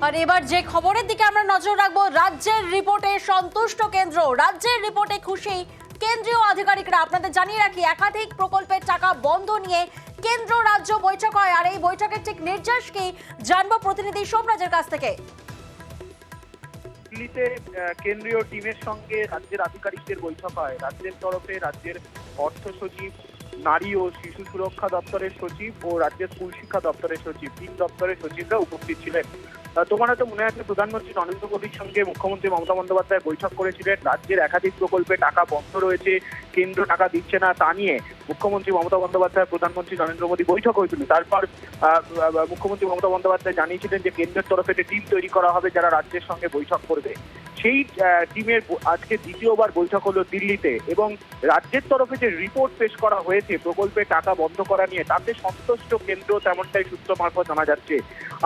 আর এবার যে খবরের দিকে আমরা নজর রাখবো, রাজ্যের রিপোর্টে সন্তুষ্ট কেন্দ্র, রাজ্যের রিপোর্টে খুশি কেন্দ্রীয় আধিকারিকরা। আপনাদের জানিয়ে রাখি, একাধিক প্রকল্পের টাকা বন্ধ নিয়ে কেন্দ্র রাজ্য বৈঠক হয়। আর এই বৈঠকের ঠিক নির্যাস কি জানবো প্রতিনিধি সোমরাজের কাছ থেকে। দিল্লিতে কেন্দ্রীয় টিমের সঙ্গে রাজ্যের আধিকারিকদের বৈঠক হয়। রাজ্যের তরফে রাজ্যের অর্থ সচিব, নারী ও শিশু সুরক্ষা দপ্তরের সচিব ও রাজ্যের স্কুল শিক্ষা দপ্তরের সচিব, 3 দপ্তরের সচিবরা উপস্থিত ছিলেন। তোমার হয়তো মনে আছে, প্রধানমন্ত্রী নরেন্দ্র মোদীর সঙ্গে মুখ্যমন্ত্রী মমতা বন্দ্যোপাধ্যায় বৈঠক করেছিলেন। রাজ্যের একাধিক প্রকল্পে টাকা বন্ধ রয়েছে, কেন্দ্র টাকা দিচ্ছে না, তা নিয়ে মুখ্যমন্ত্রী মমতা বন্দ্যোপাধ্যায় প্রধানমন্ত্রী নরেন্দ্র মোদী বৈঠক হয়েছিল। তারপর মুখ্যমন্ত্রী মমতা বন্দ্যোপাধ্যায় জানিয়েছিলেন যে কেন্দ্রের তরফে একটি টিম তৈরি করা হবে যারা রাজ্যের সঙ্গে বৈঠক করবে। সেই টিমের আজকে দ্বিতীয়বার বৈঠক হলো দিল্লিতে, এবং রাজ্যের তরফে যে রিপোর্ট পেশ করা হয়েছে প্রকল্পে টাকা বন্ধ করা নিয়ে, তাতে সন্তুষ্ট কেন্দ্র, তেমনটাই সূত্র মারফত জানা যাচ্ছে।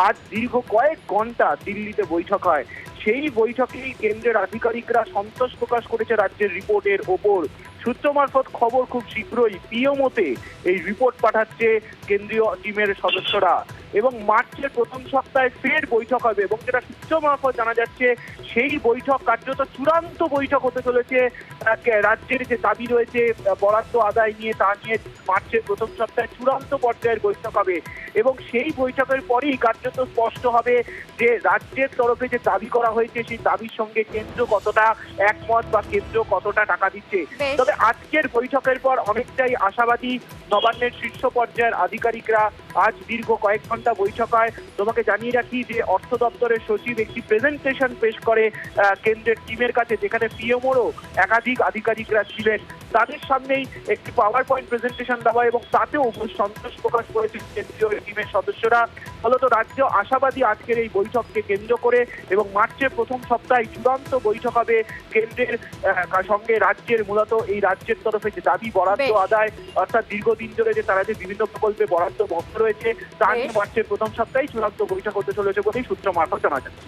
আজ দীর্ঘ কয়েক ঘন্টা দিল্লিতে বৈঠক হয়। সেই বৈঠকেই কেন্দ্রের আধিকারিকরা সন্তোষ প্রকাশ করেছে রাজ্যের রিপোর্টের ওপর। সূত্র মারফত খবর, খুব শীঘ্রই পিএমওতে এই রিপোর্ট পাঠাচ্ছে কেন্দ্রীয় টিমের সদস্যরা, এবং মার্চের প্রথম সপ্তাহে ফের বৈঠক হবে। এবং যেটা সূত্র মারফত জানা যাচ্ছে, সেই বৈঠক কার্যত চূড়ান্ত বৈঠক হতে চলেছে। রাজ্যের যে দাবি রয়েছে বরাদ্দ আদায় নিয়ে, তা নিয়ে মার্চের প্রথম সপ্তাহে চূড়ান্ত পর্যায়ের বৈঠক হবে, এবং সেই বৈঠকের পরেই কার্যত স্পষ্ট হবে যে রাজ্যের তরফে যে দাবি করা হয়েছে সেই দাবির সঙ্গে কেন্দ্র কতটা একমত বা কেন্দ্র কতটা টাকা দিচ্ছে। তবে আজকের বৈঠকের পর অনেকটাই আশাবাদী নবান্নের শীর্ষ পর্যায়ের আধিকারিকরা। আজ দীর্ঘ কয়েক ঘন্টা বৈঠক হয়। তোমাকে জানিয়ে রাখি যে অর্থ দপ্তরের সচিব একটি প্রেজেন্টেশন পেশ করে কেন্দ্রের টিমের কাছে, যেখানে পিএমওরও একাধিক আধিকারিকরা ছিলেন। তাদের সামনেই একটি পাওয়ার পয়েন্ট প্রেজেন্টেশন দেওয়া, এবং তাতেও সন্তোষ প্রকাশ করেছেন কেন্দ্রীয় টিমের সদস্যরা। ফলত রাজ্য আশাবাদী আজকের এই বৈঠককে কেন্দ্র করে, এবং মার্চের প্রথম সপ্তাহে চূড়ান্ত বৈঠক হবে কেন্দ্রের সঙ্গে রাজ্যের। মূলত এই রাজ্যের তরফে যে দাবি বরাদ্দ আদায়, অর্থাৎ দীর্ঘদিন ধরে যে তারা যে বিভিন্ন প্রকল্পে বরাদ্দ বন্ধ রয়েছে, তা নিয়ে মার্চের প্রথম সপ্তাহে চূড়ান্ত বৈঠক হতে চলেছে বলেই সূত্র মারফত জানা যাচ্ছে।